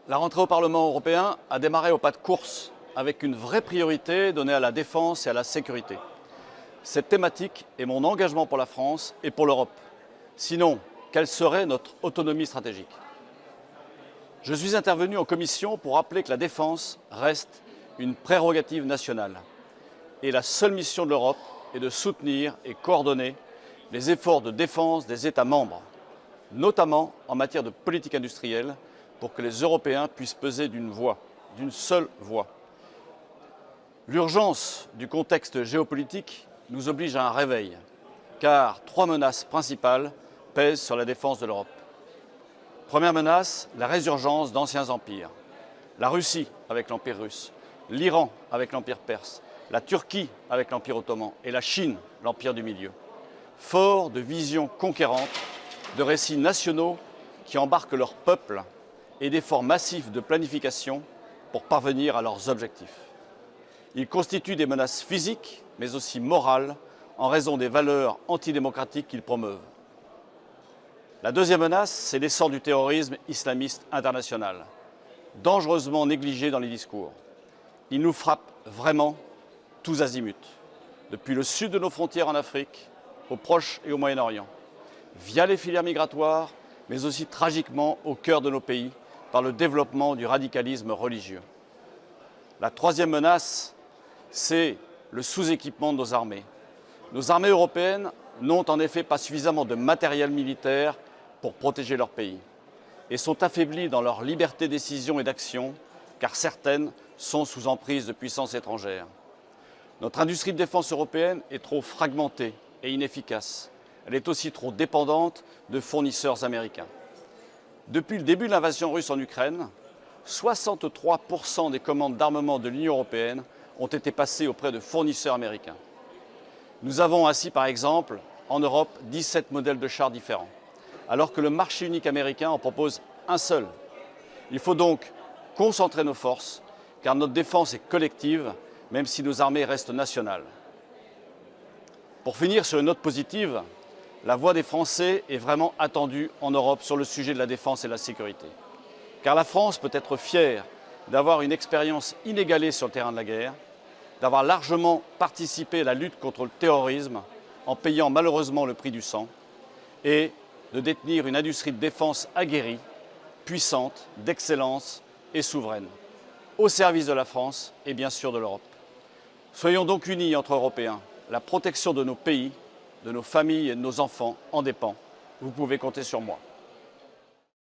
La rentrée au Parlement européen a démarré au pas de course, avec une vraie priorité donnée à la défense et à la sécurité. Cette thématique est mon engagement pour la France et pour l'Europe. Sinon, quelle serait notre autonomie stratégique? Je suis intervenu en commission pour rappeler que la défense reste une prérogative nationale. Et la seule mission de l'Europe est de soutenir et coordonner les efforts de défense des États membres, notamment en matière de politique industrielle, pour que les Européens puissent peser d'une voix, d'une seule voix. L'urgence du contexte géopolitique nous oblige à un réveil, car 3 menaces principales pèsent sur la défense de l'Europe. Première menace, la résurgence d'anciens empires. La Russie avec l'Empire russe, l'Iran avec l'Empire perse, la Turquie avec l'Empire ottoman et la Chine, l'Empire du Milieu. Forts de visions conquérantes, de récits nationaux qui embarquent leur peuple et d'efforts massifs de planification pour parvenir à leurs objectifs. Ils constituent des menaces physiques, mais aussi morales, en raison des valeurs antidémocratiques qu'ils promeuvent. La deuxième menace, c'est l'essor du terrorisme islamiste international, dangereusement négligé dans les discours. Il nous frappe vraiment tous azimuts, depuis le sud de nos frontières en Afrique, au Proche et au Moyen-Orient, via les filières migratoires, mais aussi tragiquement au cœur de nos pays, par le développement du radicalisme religieux. La troisième menace, c'est le sous-équipement de nos armées. Nos armées européennes n'ont en effet pas suffisamment de matériel militaire pour protéger leur pays et sont affaiblies dans leur liberté de décision et d'action, car certaines sont sous emprise de puissances étrangères. Notre industrie de défense européenne est trop fragmentée et inefficace. Elle est aussi trop dépendante de fournisseurs américains. Depuis le début de l'invasion russe en Ukraine, 63% des commandes d'armement de l'Union européenne ont été passées auprès de fournisseurs américains. Nous avons ainsi, par exemple, en Europe, 17 modèles de chars différents, alors que le marché unique américain en propose un seul. Il faut donc concentrer nos forces, car notre défense est collective, même si nos armées restent nationales. Pour finir sur une note positive, la voix des Français est vraiment attendue en Europe sur le sujet de la défense et de la sécurité. Car la France peut être fière d'avoir une expérience inégalée sur le terrain de la guerre, d'avoir largement participé à la lutte contre le terrorisme en payant malheureusement le prix du sang, et de détenir une industrie de défense aguerrie, puissante, d'excellence et souveraine, au service de la France et bien sûr de l'Europe. Soyons donc unis entre Européens. La protection de nos pays, de nos familles et de nos enfants en dépend. Vous pouvez compter sur moi.